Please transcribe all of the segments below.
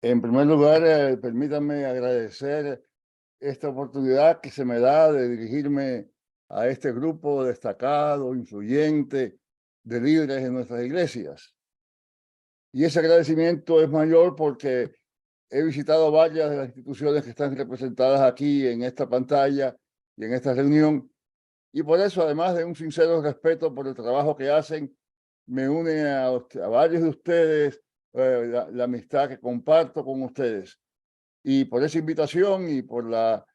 En primer lugar, permítanme agradecer esta oportunidad que se me da de dirigirme a este grupo destacado, influyente de líderes en nuestras iglesias. Y ese agradecimiento es mayor porque he visitado varias de las instituciones que están representadas aquí en esta pantalla y en esta reunión. Y por eso, además de un sincero respeto por el trabajo que hacen, me une a varios de ustedes la amistad que comparto con ustedes. Y por esa invitación y por la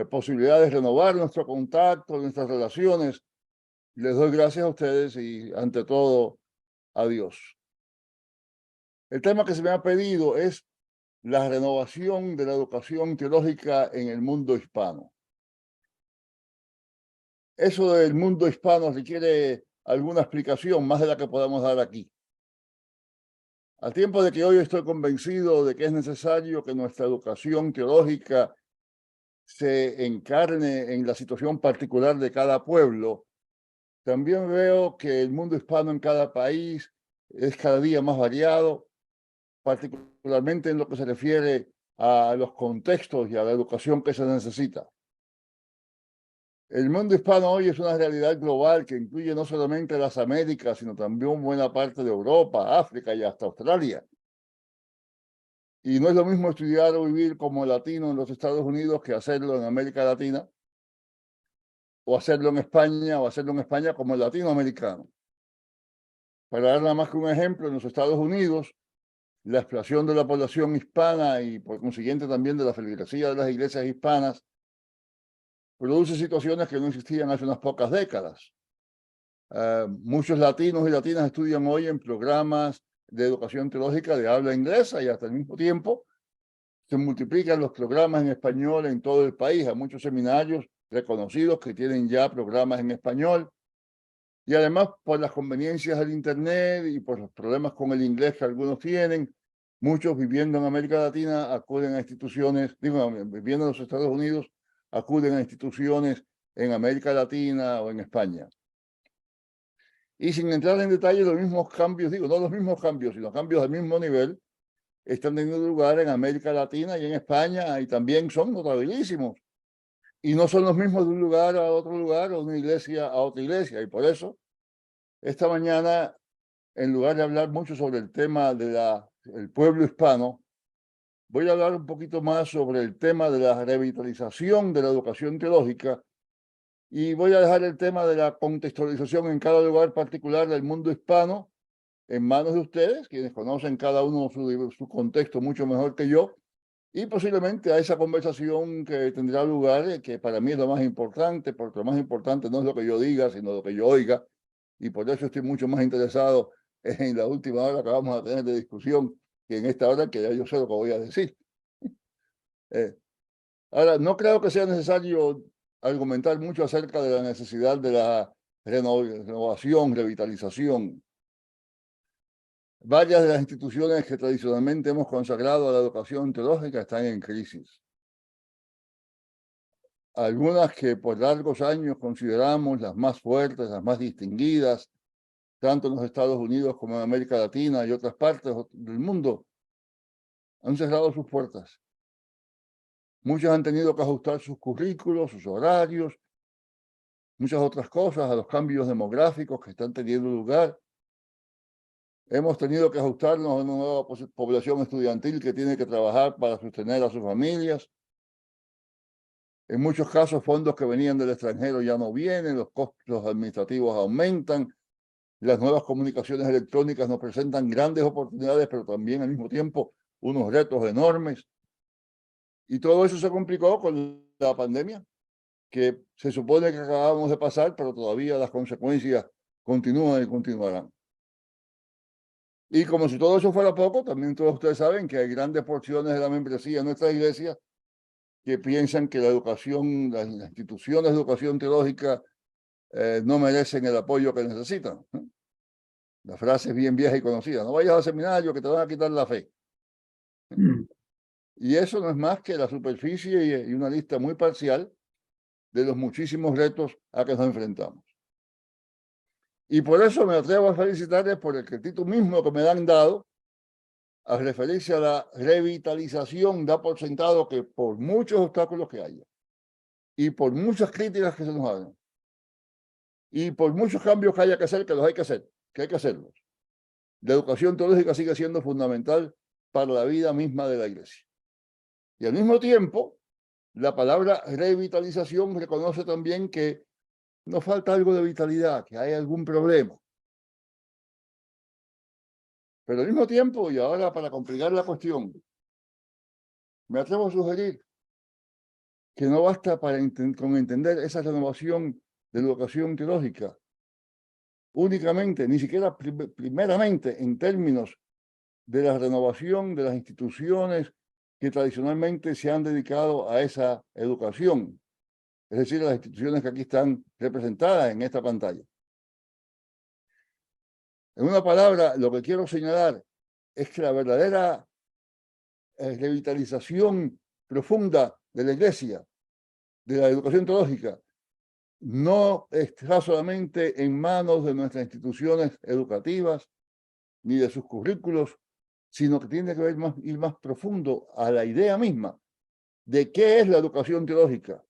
posibilidad de renovar nuestro contacto, nuestras relaciones, les doy gracias a ustedes y ante todo a Dios. El tema que se me ha pedido es la renovación de la educación teológica en el mundo hispano. Eso del mundo hispano requiere alguna explicación más de la que podamos dar aquí. Al tiempo de que hoy estoy convencido de que es necesario que nuestra educación teológica se encarne en la situación particular de cada pueblo, también veo que el mundo hispano en cada país es cada día más variado, particularmente en lo que se refiere a los contextos y a la educación que se necesita. El mundo hispano hoy es una realidad global que incluye no solamente las Américas, sino también buena parte de Europa, África y hasta Australia. Y no es lo mismo estudiar o vivir como latino en los Estados Unidos que hacerlo en América Latina, o hacerlo en España, o hacerlo en España como latinoamericano. Para dar nada más que un ejemplo, en los Estados Unidos, la explosión de la población hispana y por consiguiente también de la feligresía de las iglesias hispanas produce situaciones que no existían hace unas pocas décadas. Muchos latinos y latinas estudian hoy en programas de educación teológica de habla inglesa y hasta al mismo tiempo se multiplican los programas en español en todo el país. Hay muchos seminarios reconocidos que tienen ya programas en español. Y además, por las conveniencias del Internet y por los problemas con el inglés que algunos tienen, muchos viviendo en América Latina acuden a instituciones, viviendo en los Estados Unidos, acuden a instituciones en América Latina o en España. Y sin entrar en detalle, los mismos cambios, no los mismos cambios, sino cambios del mismo nivel, están teniendo lugar en América Latina y en España, y también son notabilísimos. Y no son los mismos de un lugar a otro lugar, o de una iglesia a otra iglesia. Y por eso, esta mañana, en lugar de hablar mucho sobre el tema del pueblo hispano, voy a hablar un poquito más sobre el tema de la revitalización de la educación teológica y voy a dejar el tema de la contextualización en cada lugar particular del mundo hispano en manos de ustedes, quienes conocen cada uno su contexto mucho mejor que yo, y posiblemente a esa conversación que tendrá lugar, que para mí es lo más importante, porque lo más importante no es lo que yo diga, sino lo que yo oiga, y por eso estoy mucho más interesado en la última hora que vamos a tener de discusión que en esta hora que ya yo sé lo que voy a decir. Ahora, no creo que sea necesario argumentar mucho acerca de la necesidad de la renovación, revitalización. Varias de las instituciones que tradicionalmente hemos consagrado a la educación teológica están en crisis. Algunas que por largos años consideramos las más fuertes, las más distinguidas, tanto en los Estados Unidos como en América Latina y otras partes del mundo, han cerrado sus puertas. Muchos han tenido que ajustar sus currículos, sus horarios, muchas otras cosas a los cambios demográficos que están teniendo lugar. Hemos tenido que ajustarnos a una nueva población estudiantil que tiene que trabajar para sostener a sus familias. En muchos casos, fondos que venían del extranjero ya no vienen, los costos administrativos aumentan, las nuevas comunicaciones electrónicas nos presentan grandes oportunidades, pero también al mismo tiempo unos retos enormes. Y todo eso se complicó con la pandemia, que se supone que acabamos de pasar, pero todavía las consecuencias continúan y continuarán. Y como si todo eso fuera poco, también todos ustedes saben que hay grandes porciones de la membresía en nuestra iglesia que piensan que la educación, las instituciones de educación teológica no merecen el apoyo que necesitan. La frase es bien vieja y conocida: no vayas al seminario que te van a quitar la fe. Y eso no es más que la superficie y una lista muy parcial de los muchísimos retos a que nos enfrentamos. Y por eso me atrevo a felicitarles por el crédito mismo que me han dado al referirse a la revitalización, da por sentado que por muchos obstáculos que haya y por muchas críticas que se nos hagan y por muchos cambios que haya que hacer, que los hay que hacer, que hay que hacerlos, la educación teológica sigue siendo fundamental para la vida misma de la Iglesia. Y al mismo tiempo, la palabra revitalización reconoce también que nos falta algo de vitalidad, que hay algún problema. Pero al mismo tiempo, y ahora para complicar la cuestión, me atrevo a sugerir que no basta con entender esa renovación de la educación teológica únicamente, ni siquiera primeramente en términos de la renovación de las instituciones que tradicionalmente se han dedicado a esa educación, es decir, las instituciones que aquí están representadas en esta pantalla. En una palabra, lo que quiero señalar es que la verdadera revitalización profunda de la Iglesia, de la educación teológica, no está solamente en manos de nuestras instituciones educativas ni de sus currículos, sino que tiene que ir más profundo a la idea misma de qué es la educación teológica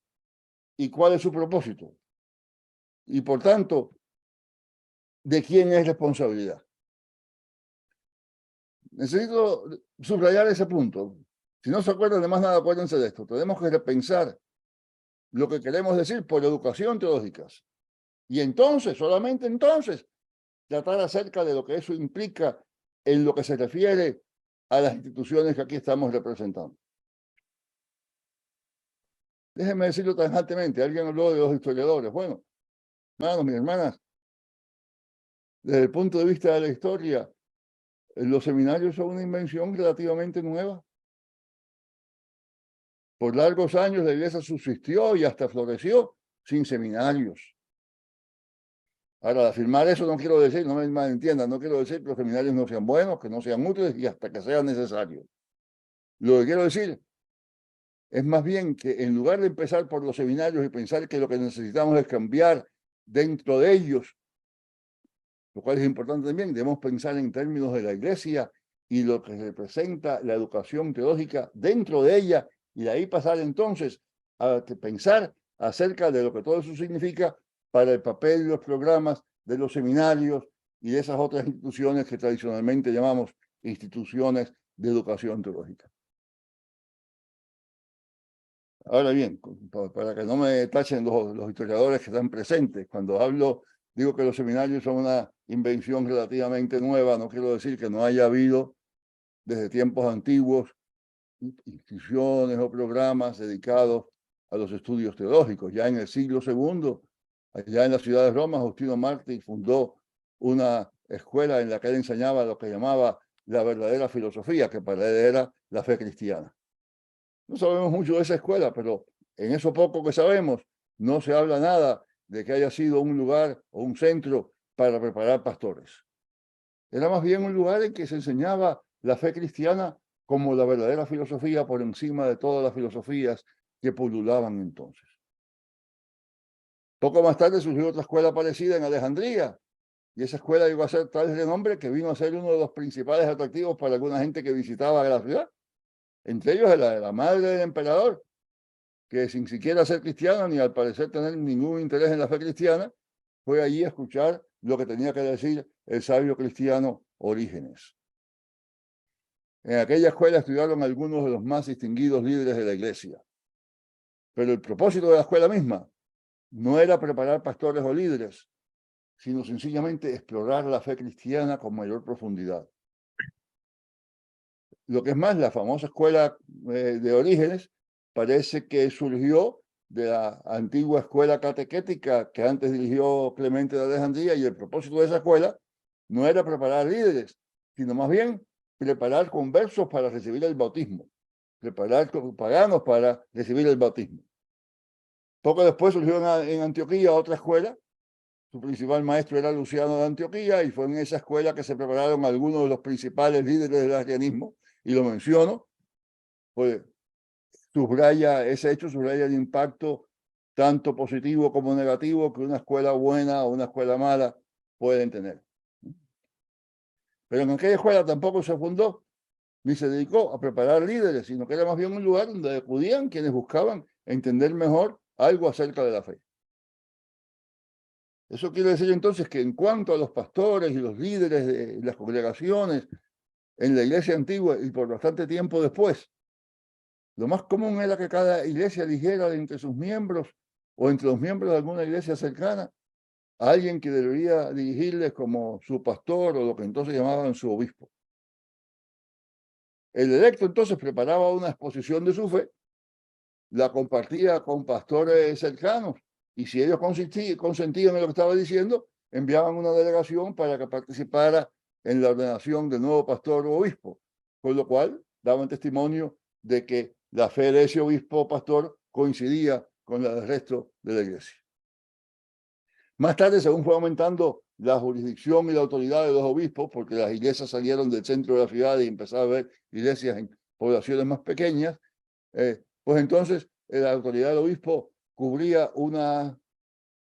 y cuál es su propósito. Y por tanto, de quién es responsabilidad. Necesito subrayar ese punto. Si no se acuerdan de más nada, acuérdense de esto. Tenemos que repensar lo que queremos decir por educación teológica. Y entonces, solamente entonces, tratar acerca de lo que eso implica en lo que se refiere a las instituciones que aquí estamos representando. Déjenme decirlo tajantemente. Alguien habló de los historiadores. Bueno, hermanos, mis hermanas, desde el punto de vista de la historia, los seminarios son una invención relativamente nueva. Por largos años la iglesia subsistió y hasta floreció sin seminarios. Ahora, al afirmar eso no quiero decir, no me malentiendan, no quiero decir que los seminarios no sean buenos, que no sean útiles y hasta que sean necesarios. Lo que quiero decir es más bien que en lugar de empezar por los seminarios y pensar que lo que necesitamos es cambiar dentro de ellos, lo cual es importante también, debemos pensar en términos de la iglesia y lo que representa la educación teológica dentro de ella, y de ahí pasar entonces a pensar acerca de lo que todo eso significa para el papel de los programas, de los seminarios y de esas otras instituciones que tradicionalmente llamamos instituciones de educación teológica. Ahora bien, para que no me tachen los historiadores que están presentes, cuando hablo, digo que los seminarios son una invención relativamente nueva, no quiero decir que no haya habido desde tiempos antiguos instituciones o programas dedicados a los estudios teológicos. Ya en el siglo II, allá en la ciudad de Roma, Justino Mártir fundó una escuela en la que él enseñaba lo que llamaba la verdadera filosofía, que para él era la fe cristiana. No sabemos mucho de esa escuela, pero en eso poco que sabemos, no se habla nada de que haya sido un lugar o un centro para preparar pastores. Era más bien un lugar en que se enseñaba la fe cristiana como la verdadera filosofía por encima de todas las filosofías que pululaban entonces. Poco más tarde surgió otra escuela parecida en Alejandría, y esa escuela llegó a ser tal renombre que vino a ser uno de los principales atractivos para alguna gente que visitaba la ciudad, entre ellos la madre del emperador, que sin siquiera ser cristiana ni al parecer tener ningún interés en la fe cristiana, fue allí a escuchar lo que tenía que decir el sabio cristiano Orígenes. En aquella escuela estudiaron algunos de los más distinguidos líderes de la iglesia. Pero el propósito de la escuela misma no era preparar pastores o líderes, sino sencillamente explorar la fe cristiana con mayor profundidad. Lo que es más, la famosa escuela de Orígenes parece que surgió de la antigua escuela catequética que antes dirigió Clemente de Alejandría, y el propósito de esa escuela no era preparar líderes, sino más bien preparar conversos para recibir el bautismo, preparar paganos para recibir el bautismo. Poco después surgió en Antioquía otra escuela. Su principal maestro era Luciano de Antioquía, y fue en esa escuela que se prepararon algunos de los principales líderes del arrianismo, y lo menciono, pues subraya ese hecho, subraya el impacto tanto positivo como negativo que una escuela buena o una escuela mala pueden tener. Pero en aquella escuela tampoco se fundó ni se dedicó a preparar líderes, sino que era más bien un lugar donde acudían quienes buscaban entender mejor algo acerca de la fe. Eso quiere decir entonces que en cuanto a los pastores y los líderes de las congregaciones en la iglesia antigua y por bastante tiempo después, lo más común era que cada iglesia eligiera entre sus miembros o entre los miembros de alguna iglesia cercana a alguien que debería dirigirles como su pastor o lo que entonces llamaban su obispo. El electo entonces preparaba una exposición de su fe, la compartía con pastores cercanos y si ellos consentían en lo que estaba diciendo, enviaban una delegación para que participara en la ordenación del nuevo pastor o obispo, con lo cual daban testimonio de que la fe de ese obispo o pastor coincidía con la del resto de la iglesia. Más tarde, según fue aumentando la jurisdicción y la autoridad de los obispos, porque las iglesias salieron del centro de la ciudad y empezaba a haber iglesias en poblaciones más pequeñas, pues entonces la autoridad del obispo cubría una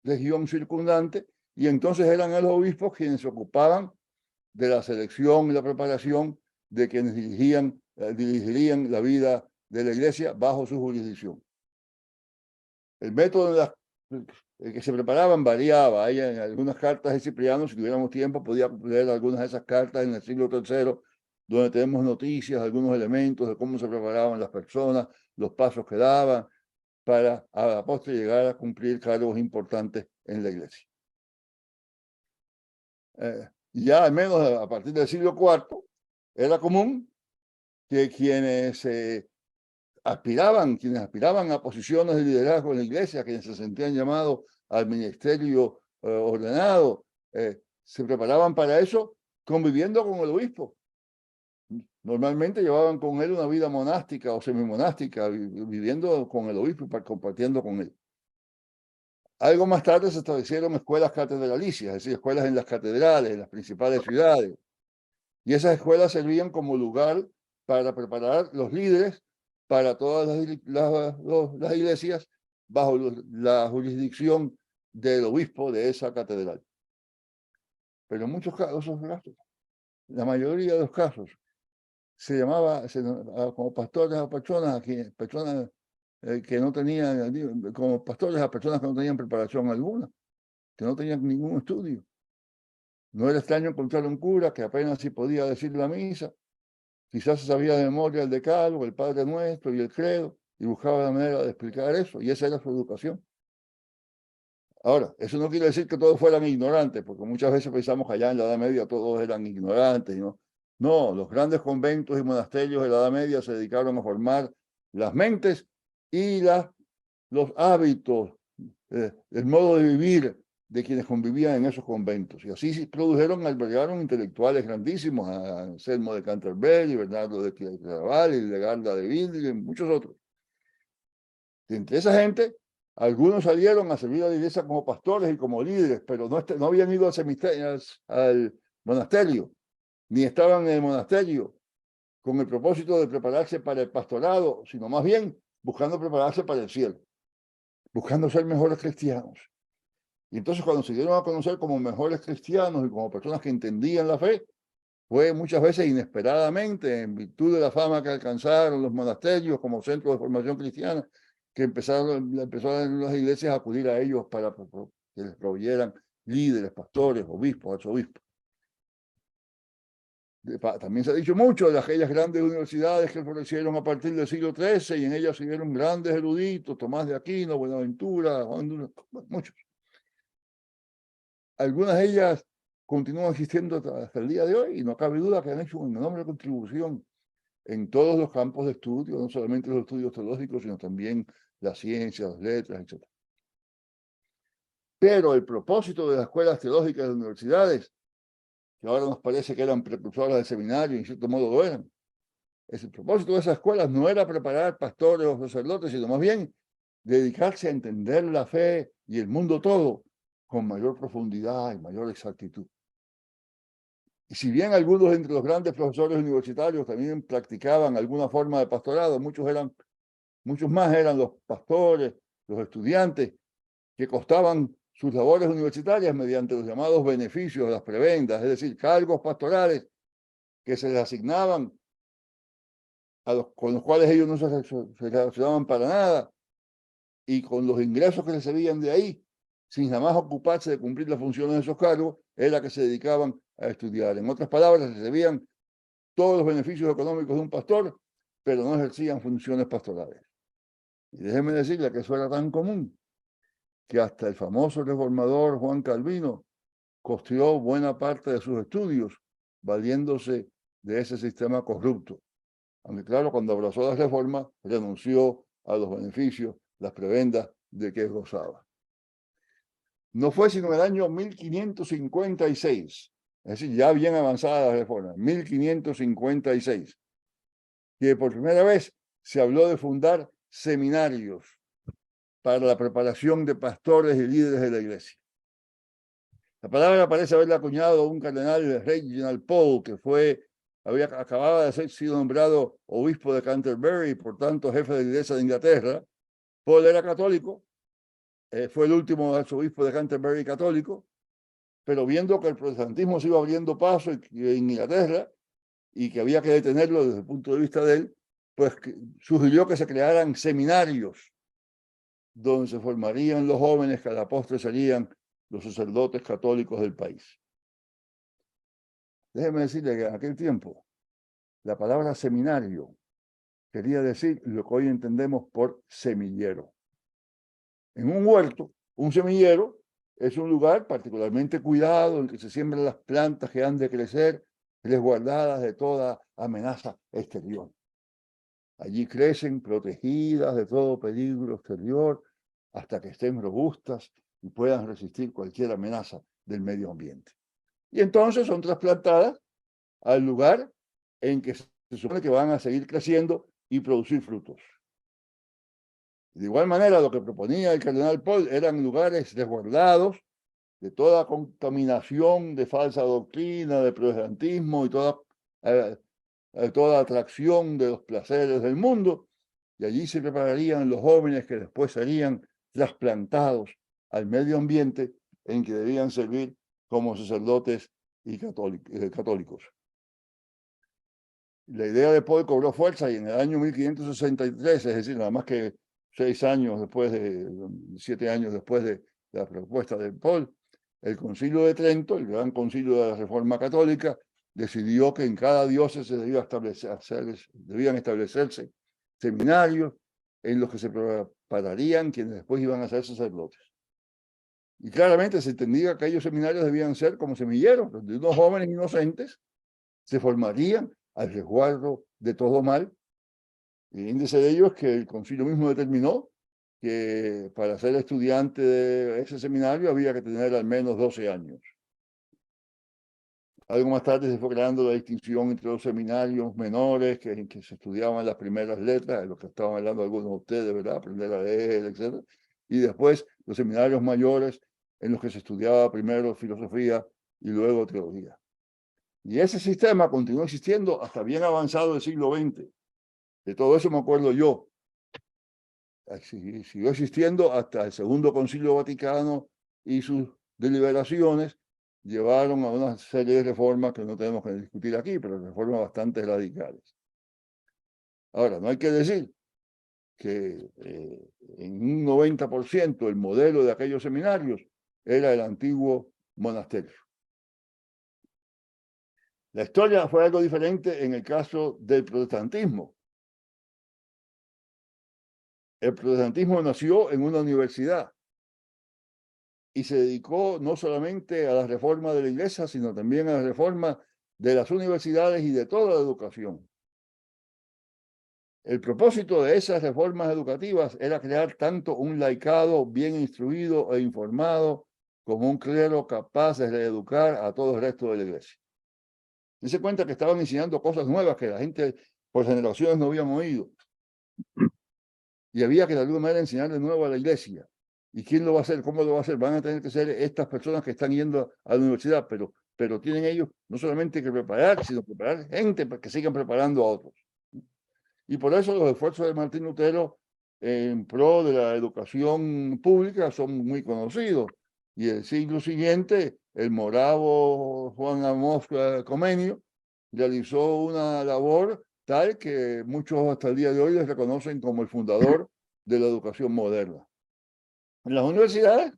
región circundante y entonces eran los obispos quienes se ocupaban de la selección y la preparación de quienes dirigirían la vida de la iglesia bajo su jurisdicción. El método de que se preparaban variaba. Hay en algunas cartas de Cipriano, si tuviéramos tiempo, podía leer algunas de esas cartas en el siglo III, donde tenemos noticias, algunos elementos de cómo se preparaban las personas, los pasos que daban, para a la postre llegar a cumplir cargos importantes en la iglesia. Ya al menos a partir del siglo IV, era común que quienes aspiraban a posiciones de liderazgo en la iglesia, quienes se sentían llamados al ministerio ordenado, se preparaban para eso conviviendo con el obispo. Normalmente llevaban con él una vida monástica o semimonástica, viviendo con el obispo y compartiendo con él. Algo más tarde se establecieron escuelas catedralicias, es decir, escuelas en las catedrales, en las principales ciudades. Y esas escuelas servían como lugar para preparar los líderes para todas las iglesias bajo la jurisdicción del obispo de esa catedral. Pero en muchos casos, la mayoría de los casos, se llamaba como pastores a personas que no tenían, como pastores a personas que no tenían preparación alguna, que no tenían ningún estudio. No era extraño encontrar un cura que apenas si podía decir la misa, quizás se sabía de memoria el decálogo, el Padre Nuestro y el credo, y buscaba la manera de explicar eso, y esa era su educación. Ahora, eso no quiere decir que todos fueran ignorantes, porque muchas veces pensamos que allá en la Edad Media todos eran ignorantes, ¿no? No, los grandes conventos y monasterios de la Edad Media se dedicaron a formar las mentes y los hábitos, el modo de vivir de quienes convivían en esos conventos. Y así se albergaron intelectuales grandísimos, a Anselmo de Canterbury, Bernardo de Claraval, Hildegarda de Bingen, y muchos otros. Y entre esa gente, algunos salieron a servir a la iglesia como pastores y como líderes, pero no habían ido al monasterio, ni estaban en el monasterio con el propósito de prepararse para el pastorado, sino más bien buscando prepararse para el cielo, buscando ser mejores cristianos. Y entonces cuando se dieron a conocer como mejores cristianos y como personas que entendían la fe, fue muchas veces inesperadamente, en virtud de la fama que alcanzaron los monasterios como centros de formación cristiana, que empezaron las iglesias a acudir a ellos para que les proveyeran líderes, pastores, obispos, arzobispos. También se ha dicho mucho de aquellas grandes universidades que florecieron a partir del siglo XIII y en ellas se vieron grandes eruditos, Tomás de Aquino, Buenaventura, muchos. Algunas de ellas continúan existiendo hasta el día de hoy y no cabe duda que han hecho una enorme contribución en todos los campos de estudio, no solamente los estudios teológicos, sino también las ciencias, las letras, etc. Pero el propósito de las escuelas teológicas de las universidades, que ahora nos parece que eran precursoras del seminario, y en cierto modo lo eran, el propósito de esas escuelas no era preparar pastores o sacerdotes, sino más bien dedicarse a entender la fe y el mundo todo con mayor profundidad y mayor exactitud. Y si bien algunos entre los grandes profesores universitarios también practicaban alguna forma de pastorado, muchos más eran los pastores, los estudiantes, que costaban sus labores universitarias mediante los llamados beneficios de las prebendas, es decir, cargos pastorales que se les asignaban con los cuales ellos no se relacionaban para nada, y con los ingresos que recibían de ahí, sin jamás ocuparse de cumplir las funciones de esos cargos, era que se dedicaban a estudiar. En otras palabras, recibían todos los beneficios económicos de un pastor, pero no ejercían funciones pastorales. Y déjeme decirle que eso era tan común, que hasta el famoso reformador Juan Calvino costeó buena parte de sus estudios valiéndose de ese sistema corrupto. Aunque claro, cuando abrazó la reforma, renunció a los beneficios, las prebendas de que gozaba. No fue sino en el año 1556, es decir, ya bien avanzada la reforma, 1556, que por primera vez se habló de fundar seminarios para la preparación de pastores y líderes de la iglesia. La palabra parece haberla acuñado un cardenal Reginald Pole, que acababa de ser sido nombrado obispo de Canterbury y por tanto jefe de la iglesia de Inglaterra. Pole era católico, fue el último arzobispo de Canterbury católico, pero viendo que el protestantismo se iba abriendo paso en Inglaterra y que había que detenerlo desde el punto de vista de él, pues sugirió que se crearan seminarios donde se formarían los jóvenes que a la postre serían los sacerdotes católicos del país. Déjeme decirle que en aquel tiempo la palabra seminario quería decir lo que hoy entendemos por semillero. En un huerto, un semillero es un lugar particularmente cuidado en que se siembran las plantas que han de crecer, resguardadas de toda amenaza exterior. Allí crecen protegidas de todo peligro exterior hasta que estén robustas y puedan resistir cualquier amenaza del medio ambiente. Y entonces son trasplantadas al lugar en que se supone que van a seguir creciendo y producir frutos. De igual manera, lo que proponía el cardenal Pole eran lugares resguardados de toda contaminación de falsa doctrina, de protestantismo y toda atracción de los placeres del mundo, y allí se prepararían los jóvenes que después serían trasplantados al medio ambiente en que debían servir como sacerdotes y católicos. La idea de Pole cobró fuerza y en el año 1563, es decir, nada más que 7 años después de la propuesta de Pole, el Concilio de Trento, el gran concilio de la Reforma Católica, decidió que en cada diócesis debían establecerse seminarios en los que se prepararían quienes después iban a ser sacerdotes. Y claramente se entendía que aquellos seminarios debían ser como semilleros, donde unos jóvenes inocentes se formarían al resguardo de todo mal. Y el índice de ello es que el concilio mismo determinó que para ser estudiante de ese seminario había que tener al menos 12 años. Algo más tarde se fue creando la distinción entre los seminarios menores que se estudiaban las primeras letras, de lo que estaban hablando algunos de ustedes, ¿verdad? Aprender a leer, etc. Y después los seminarios mayores en los que se estudiaba primero filosofía y luego teología. Y ese sistema continuó existiendo hasta bien avanzado el siglo XX. De todo eso me acuerdo yo. Siguió existiendo hasta el Segundo Concilio Vaticano y sus deliberaciones llevaron a una serie de reformas que no tenemos que discutir aquí, pero reformas bastante radicales. Ahora, no hay que decir que en un 90% el modelo de aquellos seminarios era el antiguo monasterio. La historia fue algo diferente en el caso del protestantismo. El protestantismo nació en una universidad y se dedicó no solamente a la reforma de la iglesia, sino también a la reforma de las universidades y de toda la educación. El propósito de esas reformas educativas era crear tanto un laicado bien instruido e informado como un clero capaz de reeducar a todo el resto de la iglesia. Se cuenta que estaban enseñando cosas nuevas que la gente por generaciones no habían oído. Y había que de alguna manera enseñar de nuevo a la iglesia. ¿Y quién lo va a hacer? ¿Cómo lo va a hacer? Van a tener que ser estas personas que están yendo a la universidad, pero tienen ellos no solamente que preparar, sino preparar gente para que sigan preparando a otros. Y por eso los esfuerzos de Martín Lutero en pro de la educación pública son muy conocidos. Y el siglo siguiente, el moravo Juan Amos Comenio realizó una labor tal que muchos hasta el día de hoy les reconocen como el fundador de la educación moderna. En las universidades,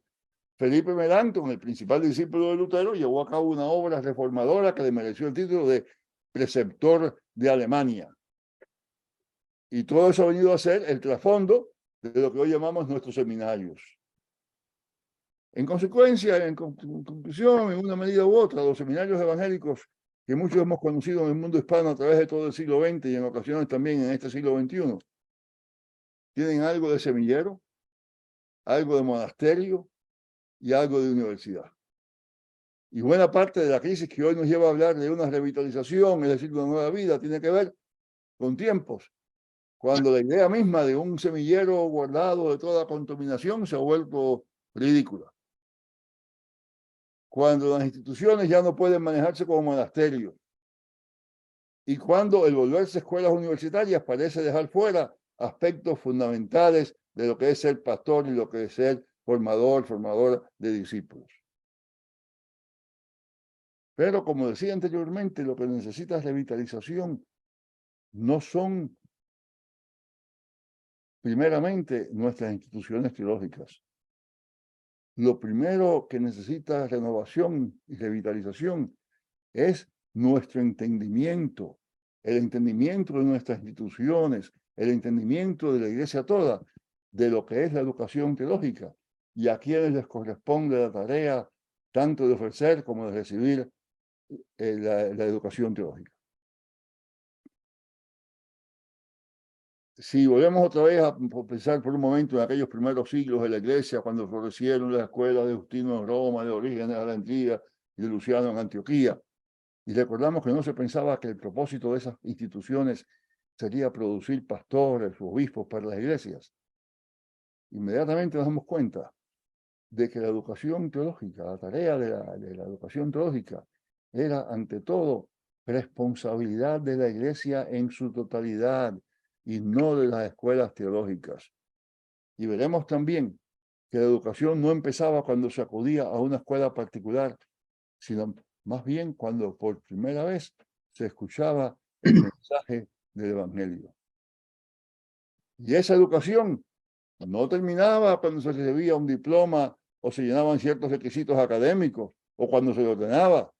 Felipe Melanchthon, el principal discípulo de Lutero, llevó a cabo una obra reformadora que le mereció el título de preceptor de Alemania. Y todo eso ha venido a ser el trasfondo de lo que hoy llamamos nuestros seminarios. En consecuencia, en conclusión, en una medida u otra, los seminarios evangélicos que muchos hemos conocido en el mundo hispano a través de todo el siglo XX y en ocasiones también en este siglo XXI, tienen algo de semillero, algo de monasterio y algo de universidad. Y buena parte de la crisis que hoy nos lleva a hablar de una revitalización, es decir, de una nueva vida, tiene que ver con tiempos cuando la idea misma de un semillero guardado de toda contaminación se ha vuelto ridícula. Cuando las instituciones ya no pueden manejarse como monasterios y cuando el volverse escuelas universitarias parece dejar fuera aspectos fundamentales de lo que es ser pastor y lo que es ser formadora de discípulos. Pero como decía anteriormente, lo que necesita es revitalización. No son primeramente nuestras instituciones teológicas. Lo primero que necesita renovación y revitalización es nuestro entendimiento, el entendimiento de nuestras instituciones, el entendimiento de la iglesia toda, de lo que es la educación teológica y a quienes les corresponde la tarea tanto de ofrecer como de recibir la educación teológica. Si volvemos otra vez a pensar por un momento en aquellos primeros siglos de la iglesia, cuando florecieron las escuelas de Justino en Roma, de Orígenes en Alejandría y de Luciano en Antioquía, y recordamos que no se pensaba que el propósito de esas instituciones sería producir pastores o obispos para las iglesias, inmediatamente nos damos cuenta de que la educación teológica, la tarea de la educación teológica, era ante todo responsabilidad de la iglesia en su totalidad y no de las escuelas teológicas. Y veremos también que la educación no empezaba cuando se acudía a una escuela particular, sino más bien cuando por primera vez se escuchaba el mensaje del Evangelio. Y esa educación no terminaba cuando se recibía un diploma o se llenaban ciertos requisitos académicos o cuando se ordenaba,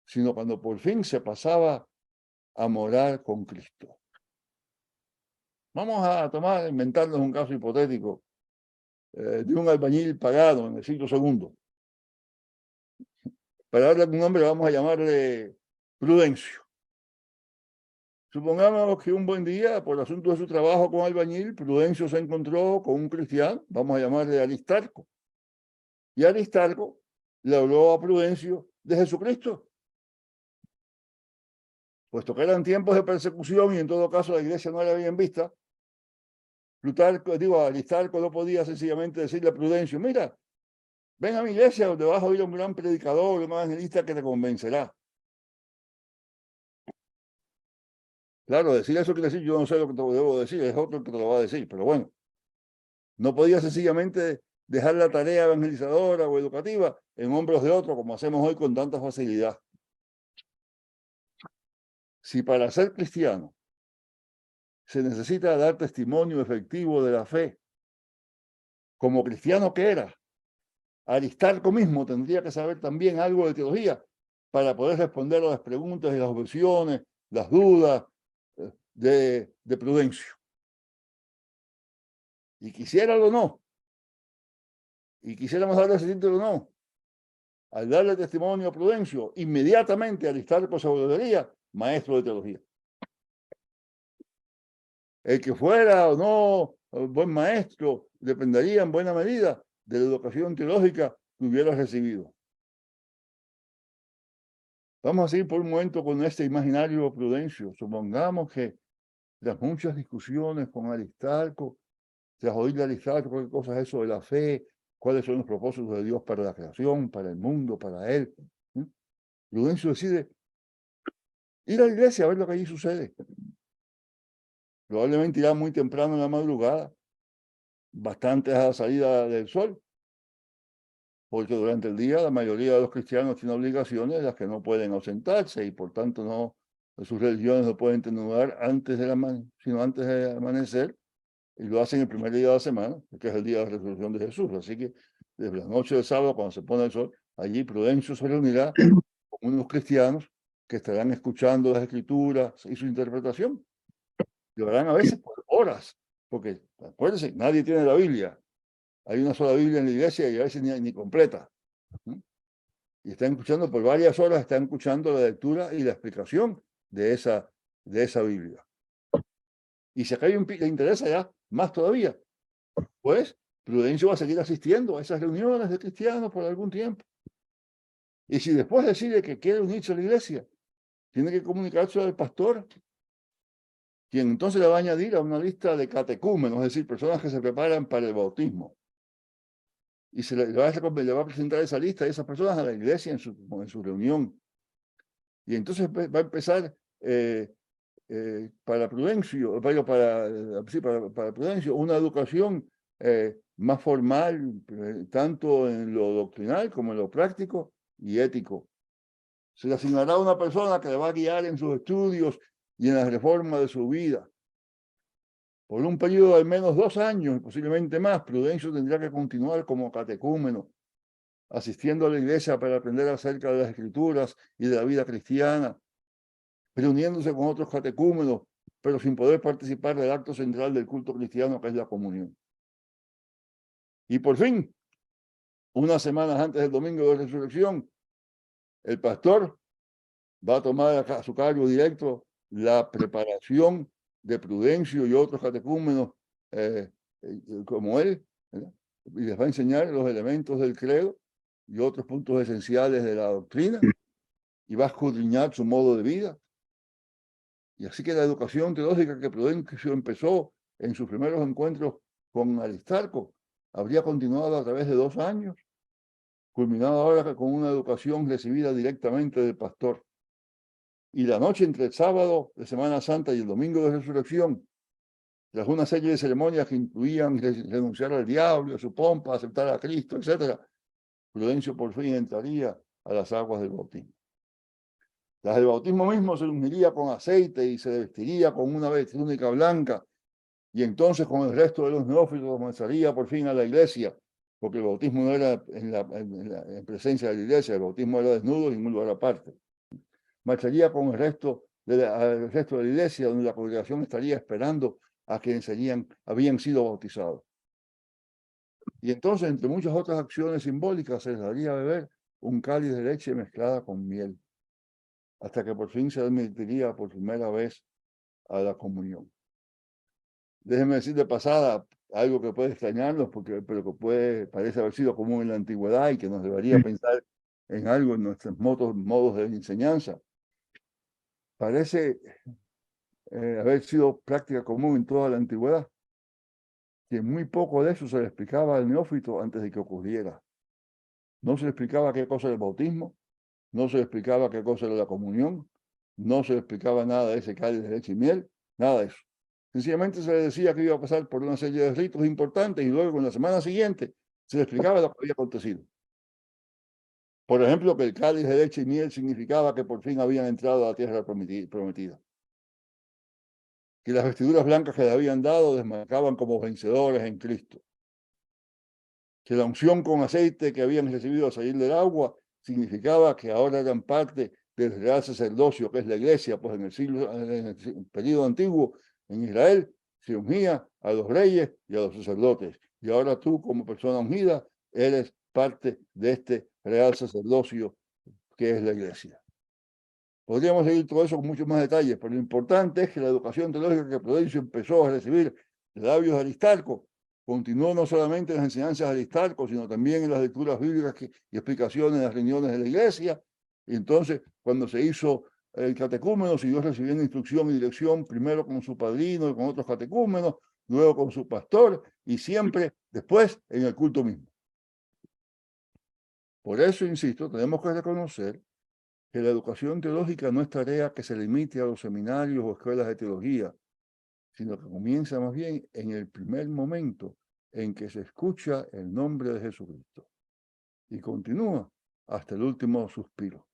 sino cuando por fin se pasaba a morar con Cristo. Vamos a inventarnos un caso hipotético de un albañil pagano en el siglo II. Para darle algún nombre vamos a llamarle Prudencio. Supongamos que un buen día, por asunto de su trabajo como albañil, Prudencio se encontró con un cristiano, vamos a llamarle Aristarco. Y Aristarco le habló a Prudencio de Jesucristo. Puesto que eran tiempos de persecución y en todo caso la iglesia no era bien vista, Aristarco no podía sencillamente decirle a Prudencio, mira, ven a mi iglesia donde vas a oír a un gran predicador, un evangelista que te convencerá. Claro, decir eso quiere decir, yo no sé lo que te debo decir, es otro que te lo va a decir, pero bueno, no podía sencillamente dejar la tarea evangelizadora o educativa en hombros de otro, como hacemos hoy con tanta facilidad. Si para ser cristiano se necesita dar testimonio efectivo de la fe, como cristiano que era, Aristarco mismo tendría que saber también algo de teología para poder responder a las preguntas y las objeciones, las dudas de Prudencio. Y quisiéralo o no, y quisiéramos darle ese título o no, al darle testimonio a Prudencio, inmediatamente Aristarco se volvería maestro de teología. El que fuera o no buen maestro dependería en buena medida de la educación teológica que hubiera recibido. Vamos a seguir por un momento con este imaginario Prudencio. Supongamos que tras muchas discusiones con Aristarco, tras oírle a Aristarco qué cosa es eso de la fe, cuáles son los propósitos de Dios para la creación, para el mundo, para él, Prudencio decide ir a la iglesia a ver lo que allí sucede. Probablemente irá muy temprano en la madrugada, bastante a la salida del sol, porque durante el día la mayoría de los cristianos tienen obligaciones de las que no pueden ausentarse y por tanto no sus religiones no pueden terminar sino antes del amanecer, y lo hacen el primer día de la semana, que es el día de la resurrección de Jesús. Así que desde la noche del sábado, cuando se pone el sol, allí Prudencio se reunirá con unos cristianos que estarán escuchando las escrituras y su interpretación. Lo harán a veces por horas, porque acuérdense, nadie tiene la Biblia. Hay una sola Biblia en la iglesia y a veces ni completa. Y están escuchando por varias horas, están escuchando la lectura y la explicación de esa Biblia. Y si acá le interesa ya más todavía, pues Prudencio va a seguir asistiendo a esas reuniones de cristianos por algún tiempo. Y si después decide que quiere unirse a la iglesia, tiene que comunicarse al pastor, quien entonces le va a añadir a una lista de catecúmenos, es decir, personas que se preparan para el bautismo. Y le va a presentar esa lista de esas personas a la iglesia en su reunión. Y entonces va a empezar para Prudencio, para Prudencio, una educación más formal, tanto en lo doctrinal como en lo práctico y ético. Se le asignará a una persona que le va a guiar en sus estudios y en la reforma de su vida. Por un periodo de al menos 2 años, y posiblemente más, Prudencio tendrá que continuar como catecúmeno, asistiendo a la iglesia para aprender acerca de las escrituras y de la vida cristiana, reuniéndose con otros catecúmenos, pero sin poder participar del acto central del culto cristiano, que es la comunión. Y por fin, unas semanas antes del domingo de resurrección, el pastor va a tomar a su cargo directo la preparación de Prudencio y otros catecúmenos como él, ¿verdad? Y les va a enseñar los elementos del credo y otros puntos esenciales de la doctrina, y va a escudriñar su modo de vida. Y así que la educación teológica que Prudencio empezó en sus primeros encuentros con Aristarco habría continuado a través de 2 años, culminado ahora con una educación recibida directamente del pastor. Y la noche entre el sábado de Semana Santa y el domingo de Resurrección, tras una serie de ceremonias que incluían renunciar al diablo, a su pompa, aceptar a Cristo, etc., Prudencio por fin entraría a las aguas del bautismo. Tras el bautismo mismo se ungiría con aceite y se vestiría con una túnica blanca, y entonces con el resto de los neófitos comenzaría por fin a la iglesia, porque el bautismo no era en presencia de la iglesia, el bautismo era desnudo y en un lugar aparte. Marcharía con el resto de la iglesia, donde la congregación estaría esperando a quienes habían sido bautizados. Y entonces, entre muchas otras acciones simbólicas, se les daría a beber un cáliz de leche mezclada con miel, hasta que por fin se admitiría por primera vez a la comunión. Déjenme decir de pasada algo que puede extrañarnos, pero que parece haber sido común en la antigüedad y que nos debería pensar en algo en nuestros modos de enseñanza. Parece haber sido práctica común en toda la antigüedad, que muy poco de eso se le explicaba al neófito antes de que ocurriera. No se le explicaba qué cosa era el bautismo, no se le explicaba qué cosa era la comunión, no se le explicaba nada de ese cáliz de leche y miel, nada de eso. Sencillamente se le decía que iba a pasar por una serie de ritos importantes y luego en la semana siguiente se le explicaba lo que había acontecido. Por ejemplo, que el cáliz de leche y miel significaba que por fin habían entrado a la tierra prometida. Que las vestiduras blancas que le habían dado desmarcaban como vencedores en Cristo. Que la unción con aceite que habían recibido al salir del agua significaba que ahora eran parte del real sacerdocio, que es la iglesia, pues en el periodo antiguo en Israel se ungía a los reyes y a los sacerdotes. Y ahora tú, como persona ungida, eres parte de este real sacerdocio que es la iglesia. Podríamos seguir todo eso con muchos más detalles, pero lo importante es que la educación teológica que Prudencio empezó a recibir de labios de Aristarco continuó no solamente en las enseñanzas de Aristarco, sino también en las lecturas bíblicas y explicaciones en las reuniones de la iglesia. Y entonces, cuando se hizo el catecúmeno, siguió recibiendo instrucción y dirección, primero con su padrino y con otros catecúmenos, luego con su pastor, y siempre después en el culto mismo. Por eso, insisto, tenemos que reconocer que la educación teológica no es tarea que se limite a los seminarios o escuelas de teología, sino que comienza más bien en el primer momento en que se escucha el nombre de Jesucristo y continúa hasta el último suspiro.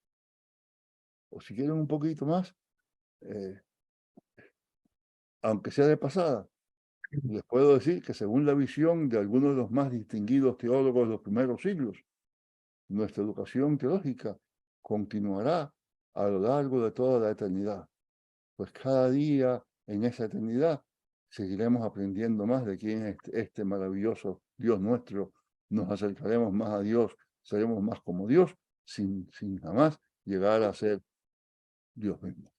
O si quieren un poquito más, aunque sea de pasada, les puedo decir que según la visión de algunos de los más distinguidos teólogos de los primeros siglos, nuestra educación teológica continuará a lo largo de toda la eternidad. Pues cada día en esa eternidad seguiremos aprendiendo más de quién es este maravilloso Dios nuestro. Nos acercaremos más a Dios, seremos más como Dios, sin jamás llegar a ser Dios mismo.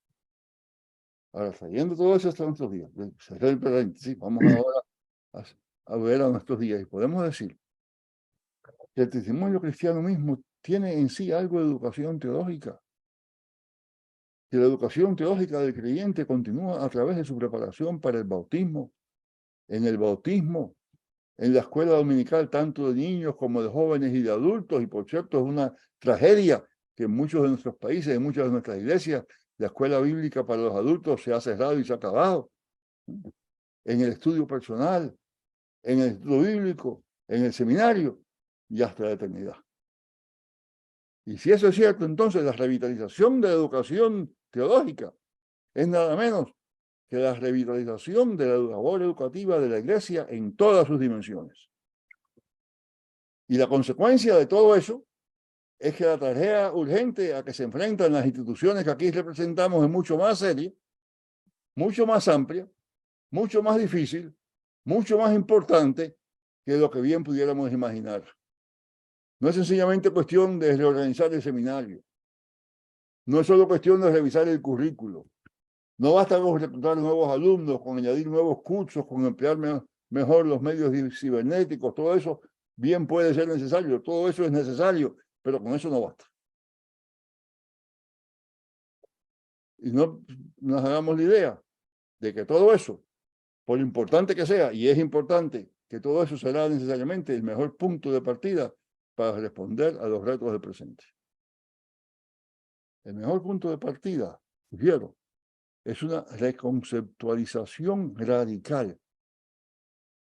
Ahora, trayendo todo eso hasta nuestros días, cerré el paréntesis, vamos ahora a ver a nuestros días y podemos decir que el testimonio cristiano mismo tiene en sí algo de educación teológica. Que la educación teológica del creyente continúa a través de su preparación para el bautismo, en la escuela dominical, tanto de niños como de jóvenes y de adultos, y por cierto es una tragedia que en muchos de nuestros países, en muchas de nuestras iglesias, la escuela bíblica para los adultos se ha cerrado y se ha acabado. En el estudio personal, en el estudio bíblico, en el seminario y hasta la eternidad. Y si eso es cierto, entonces la revitalización de la educación teológica es nada menos que la revitalización de la labor educativa de la Iglesia en todas sus dimensiones. Y la consecuencia de todo eso es que la tarea urgente a que se enfrentan las instituciones que aquí representamos es mucho más seria, mucho más amplia, mucho más difícil, mucho más importante que lo que bien pudiéramos imaginar. No es sencillamente cuestión de reorganizar el seminario. No es solo cuestión de revisar el currículo. No basta con reclutar nuevos alumnos, con añadir nuevos cursos, con emplear mejor los medios cibernéticos. Todo eso bien puede ser necesario. Todo eso es necesario, pero con eso no basta. Y no nos hagamos la idea de que todo eso, por importante que sea, y es importante, que todo eso será necesariamente el mejor punto de partida para responder a los retos del presente. El mejor punto de partida, sugiero, es una reconceptualización radical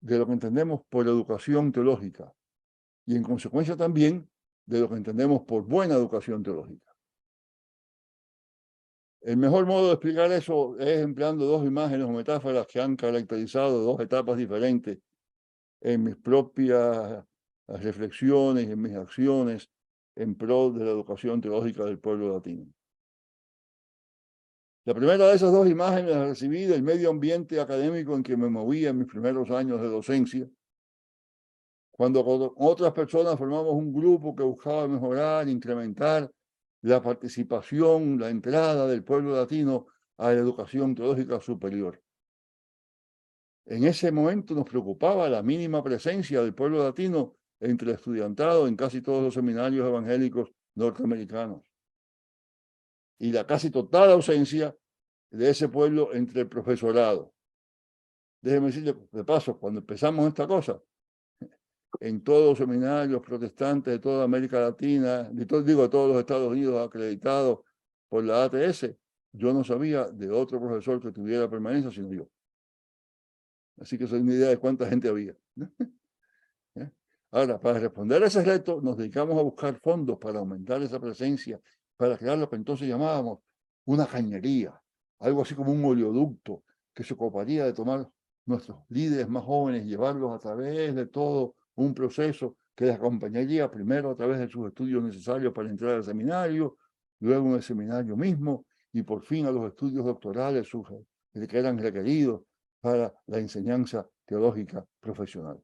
de lo que entendemos por educación teológica y en consecuencia también de lo que entendemos por buena educación teológica. El mejor modo de explicar eso es empleando dos imágenes o metáforas que han caracterizado dos etapas diferentes en mis propias reflexiones, en mis acciones en pro de la educación teológica del pueblo latino. La primera de esas dos imágenes la recibí del medio ambiente académico en que me movía en mis primeros años de docencia, cuando con otras personas formamos un grupo que buscaba mejorar, incrementar la participación, la entrada del pueblo latino a la educación teológica superior. En ese momento nos preocupaba la mínima presencia del pueblo latino entre el estudiantado en casi todos los seminarios evangélicos norteamericanos y la casi total ausencia de ese pueblo entre el profesorado. Déjeme decirle de paso, cuando empezamos esta cosa, en todos los seminarios protestantes de toda América Latina, de todos los Estados Unidos acreditados por la ATS, yo no sabía de otro profesor que tuviera permanencia sino yo. Así que soy una idea de cuánta gente había. Ahora, para responder a ese reto, nos dedicamos a buscar fondos para aumentar esa presencia, para crear lo que entonces llamábamos una cañería, algo así como un oleoducto que se ocuparía de tomar nuestros líderes más jóvenes y llevarlos a través de todo un proceso que les acompañaría primero a través de sus estudios necesarios para entrar al seminario, luego en el seminario mismo y por fin a los estudios doctorales que eran requeridos para la enseñanza teológica profesional.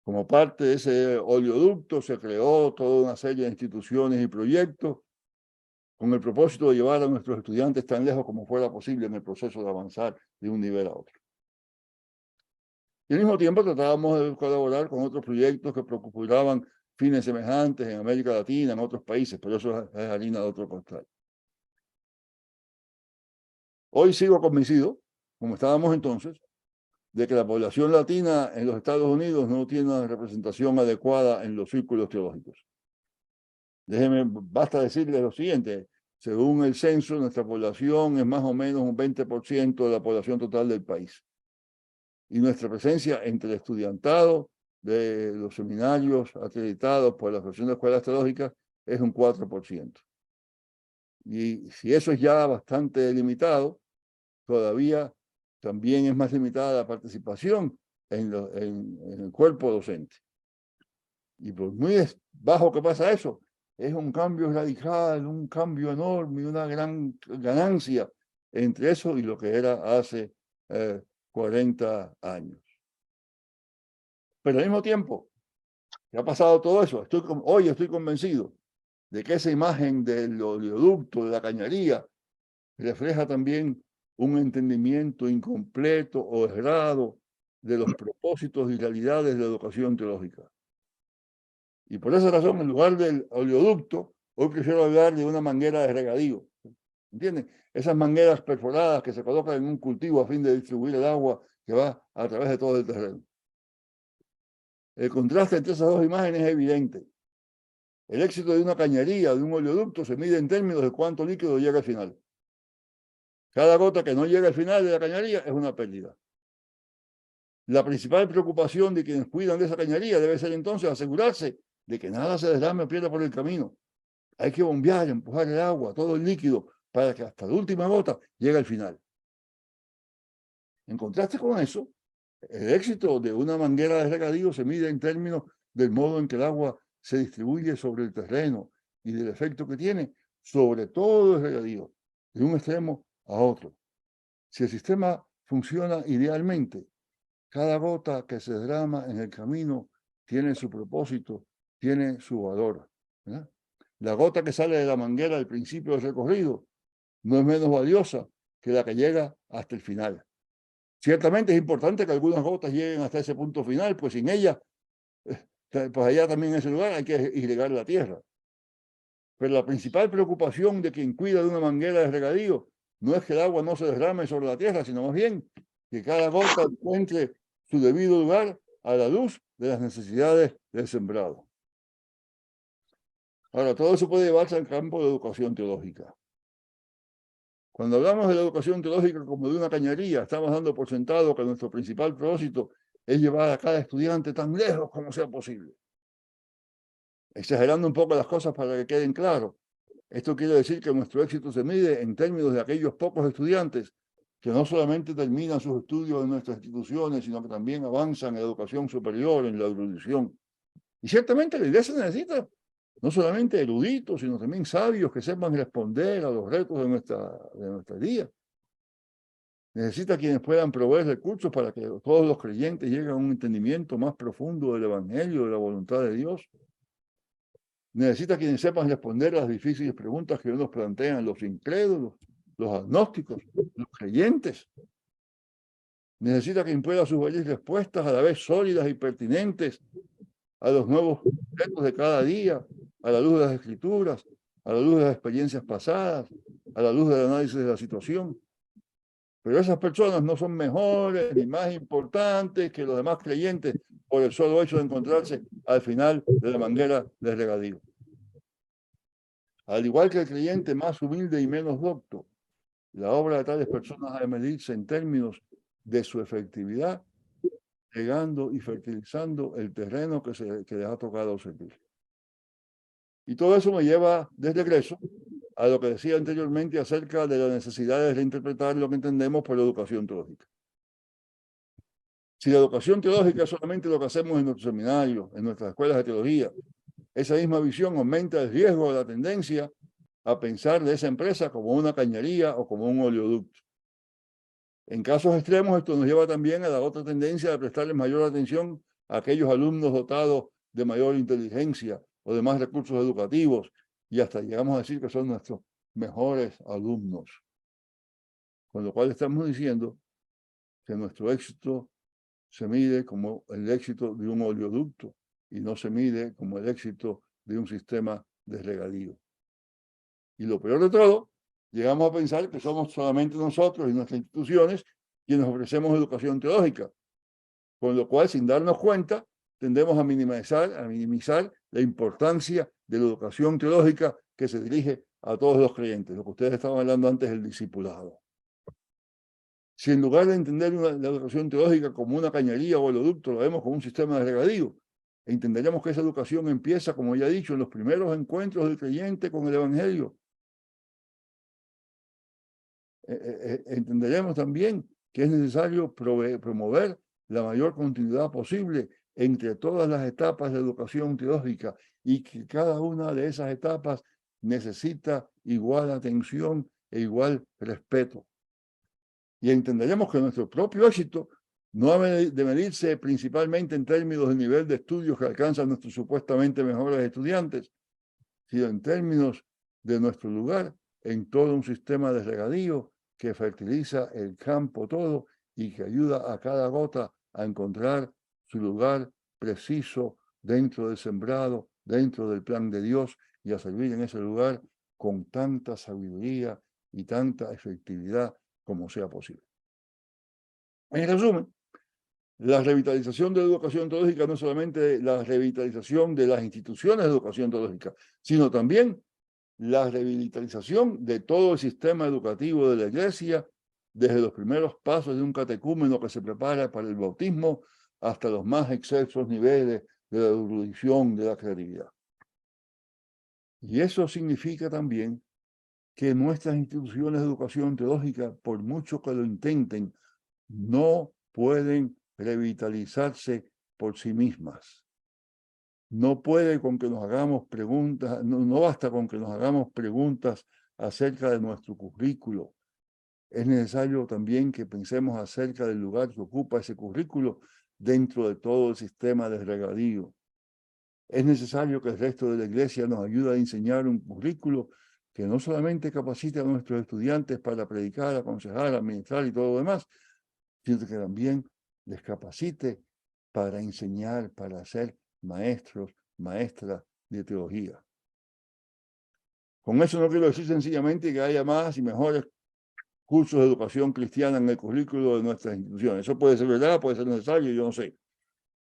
Como parte de ese oleoducto se creó toda una serie de instituciones y proyectos con el propósito de llevar a nuestros estudiantes tan lejos como fuera posible en el proceso de avanzar de un nivel a otro. Y al mismo tiempo tratábamos de colaborar con otros proyectos que procuraban fines semejantes en América Latina, en otros países, pero eso es harina de otro costal. Hoy sigo convencido, como estábamos entonces, de que la población latina en los Estados Unidos no tiene una representación adecuada en los círculos teológicos. Basta decirles lo siguiente, según el censo, nuestra población es más o menos un 20% de la población total del país. Y nuestra presencia entre el estudiantado de los seminarios acreditados por la Asociación de Escuelas Teológicas es un 4%. Y si eso es ya bastante limitado, todavía también es más limitada la participación en el cuerpo docente. Y por muy bajo que pasa eso, es un cambio radical, un cambio enorme, una gran ganancia entre eso y lo que era hace 40 años. Pero al mismo tiempo, que ha pasado todo eso, hoy estoy convencido de que esa imagen del oleoducto, de la cañería, refleja también un entendimiento incompleto o errado de los propósitos y realidades de la educación teológica. Y por esa razón, en lugar del oleoducto, hoy prefiero hablar de una manguera de regadío. ¿Entienden? Esas mangueras perforadas que se colocan en un cultivo a fin de distribuir el agua que va a través de todo el terreno. El contraste entre esas dos imágenes es evidente. El éxito de una cañería, de un oleoducto, se mide en términos de cuánto líquido llega al final. Cada gota que no llega al final de la cañería es una pérdida. La principal preocupación de quienes cuidan de esa cañería debe ser entonces asegurarse de que nada se derrame o pierda por el camino. Hay que bombear, empujar el agua, todo el líquido, para que hasta la última gota llegue al final. En contraste con eso, el éxito de una manguera de regadío se mide en términos del modo en que el agua se distribuye sobre el terreno y del efecto que tiene sobre todo el regadío, de un extremo a otro. Si el sistema funciona idealmente, cada gota que se derrama en el camino tiene su propósito, tiene su valor, ¿verdad? La gota que sale de la manguera al principio del recorrido no es menos valiosa que la que llega hasta el final. Ciertamente es importante que algunas gotas lleguen hasta ese punto final, pues sin ellas, pues allá también en ese lugar hay que irrigar la tierra. Pero la principal preocupación de quien cuida de una manguera de regadío no es que el agua no se derrame sobre la tierra, sino más bien que cada gota encuentre su debido lugar a la luz de las necesidades del sembrado. Ahora, todo eso puede llevarse al campo de educación teológica. Cuando hablamos de la educación teológica como de una cañería, estamos dando por sentado que nuestro principal propósito es llevar a cada estudiante tan lejos como sea posible. Exagerando un poco las cosas para que queden claros, esto quiere decir que nuestro éxito se mide en términos de aquellos pocos estudiantes que no solamente terminan sus estudios en nuestras instituciones, sino que también avanzan en la educación superior, en la erudición. Y ciertamente la iglesia necesita no solamente eruditos, sino también sabios que sepan responder a los retos de nuestra día. Necesita quienes puedan proveer recursos para que todos los creyentes lleguen a un entendimiento más profundo del Evangelio, de la voluntad de Dios. Necesita quienes sepan responder a las difíciles preguntas que nos plantean los incrédulos, los agnósticos, los creyentes. Necesita quien pueda sugerir respuestas a la vez sólidas y pertinentes a los nuevos retos de cada día, a la luz de las Escrituras, a la luz de las experiencias pasadas, a la luz del análisis de la situación. Pero esas personas no son mejores ni más importantes que los demás creyentes por el solo hecho de encontrarse al final de la manguera de regadío. Al igual que el creyente más humilde y menos docto, la obra de tales personas ha de medirse en términos de su efectividad, regando y fertilizando el terreno que les ha tocado servir. Y todo eso me lleva de regreso a lo que decía anteriormente acerca de la necesidad de reinterpretar lo que entendemos por la educación teológica. Si la educación teológica es solamente lo que hacemos en nuestros seminarios, en nuestras escuelas de teología, esa misma visión aumenta el riesgo de la tendencia a pensar de esa empresa como una cañería o como un oleoducto. En casos extremos, esto nos lleva también a la otra tendencia de prestarle mayor atención a aquellos alumnos dotados de mayor inteligencia o de más recursos educativos, y hasta llegamos a decir que son nuestros mejores alumnos. Con lo cual estamos diciendo que nuestro éxito se mide como el éxito de un oleoducto y no se mide como el éxito de un sistema de regadío. Y lo peor de todo, llegamos a pensar que somos solamente nosotros y nuestras instituciones quienes ofrecemos educación teológica, con lo cual, sin darnos cuenta, tendemos a minimizar la importancia de la educación teológica que se dirige a todos los creyentes, lo que ustedes estaban hablando antes del discipulado. Si en lugar de entender la educación teológica como una cañería o oleoducto, lo vemos como un sistema de regadío, entenderemos que esa educación empieza, como ya he dicho, en los primeros encuentros del creyente con el Evangelio. entenderemos también que es necesario promover la mayor continuidad posible entre todas las etapas de educación teológica y que cada una de esas etapas necesita igual atención e igual respeto. Y entenderemos que nuestro propio éxito no debe de medirse principalmente en términos del nivel de estudios que alcanzan nuestros supuestamente mejores estudiantes, sino en términos de nuestro lugar en todo un sistema de regadío que fertiliza el campo todo y que ayuda a cada gota a encontrar su lugar preciso dentro del sembrado, dentro del plan de Dios y a servir en ese lugar con tanta sabiduría y tanta efectividad como sea posible. En resumen, la revitalización de la educación teológica no es solamente la revitalización de las instituciones de educación teológica, sino también la revitalización de todo el sistema educativo de la Iglesia, desde los primeros pasos de un catecúmeno que se prepara para el bautismo hasta los más excelsos niveles de la erudición, de la creatividad. Y eso significa también que nuestras instituciones de educación teológica, por mucho que lo intenten, no pueden revitalizarse por sí mismas. No puede con que nos hagamos preguntas, no basta con que nos hagamos preguntas acerca de nuestro currículo. Es necesario también que pensemos acerca del lugar que ocupa ese currículo dentro de todo el sistema de regadío. Es necesario que el resto de la Iglesia nos ayude a enseñar un currículo que no solamente capacite a nuestros estudiantes para predicar, aconsejar, administrar y todo lo demás, sino que también les capacite para enseñar, para ser maestros, maestras de teología. Con eso no quiero decir sencillamente que haya más y mejores cursos de educación cristiana en el currículo de nuestras instituciones. Eso puede ser verdad, puede ser necesario, yo no sé.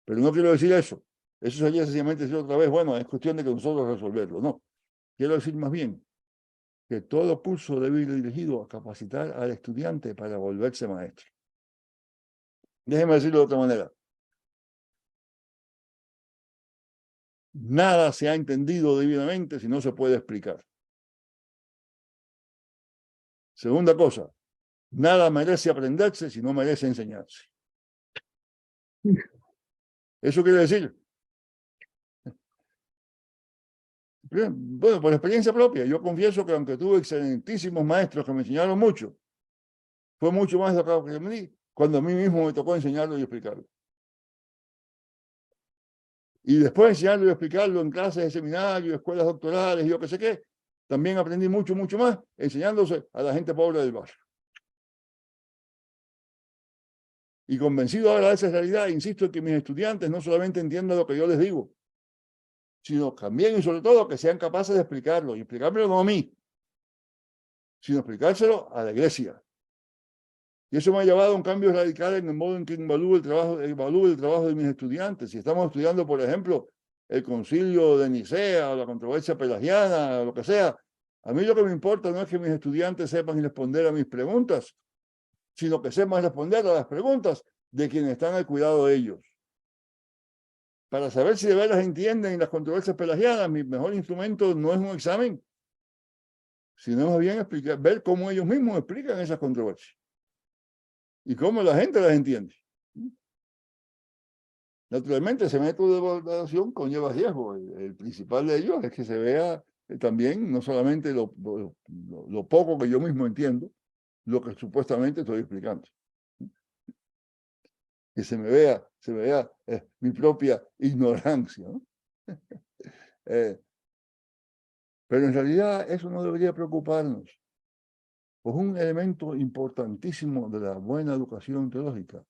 Pero no quiero decir eso. Eso sería sencillamente decir otra vez, bueno, es cuestión de que nosotros resolverlo. No. Quiero decir más bien que todo curso debe ir dirigido a capacitar al estudiante para volverse maestro. Déjeme decirlo de otra manera. Nada se ha entendido debidamente si no se puede explicar. Segunda cosa, nada merece aprenderse si no merece enseñarse. Eso quiere decir, bueno, por experiencia propia, yo confieso que aunque tuve excelentísimos maestros que me enseñaron mucho, fue mucho más de lo que me di cuando a mí mismo me tocó enseñarlo y explicarlo. Y después de enseñarlo y explicarlo en clases de seminario, escuelas doctorales, yo qué sé qué, también aprendí mucho, mucho más enseñándose a la gente pobre del barrio. Y convencido ahora de esa realidad, insisto en que mis estudiantes no solamente entiendan lo que yo les digo, sino también y sobre todo que sean capaces de explicarlo, y explicármelo no a mí, sino explicárselo a la Iglesia. Y eso me ha llevado a un cambio radical en el modo en que evalúo el trabajo de mis estudiantes. Si estamos estudiando, por ejemplo, el concilio de Nicea o la controversia pelagiana o lo que sea, a mí lo que me importa no es que mis estudiantes sepan responder a mis preguntas, sino que sepan responder a las preguntas de quienes están al cuidado de ellos. Para saber si de veras entienden las controversias pelagianas, mi mejor instrumento no es un examen, sino más bien ver cómo ellos mismos explican esas controversias y cómo la gente las entiende. Naturalmente, ese método de evaluación conlleva riesgo. El principal de ellos es que se vea también no solamente lo poco que yo mismo entiendo, lo que supuestamente estoy explicando. Que se me vea mi propia ignorancia, ¿no? Pero en realidad eso no debería preocuparnos. Pues un elemento importantísimo de la buena educación teológica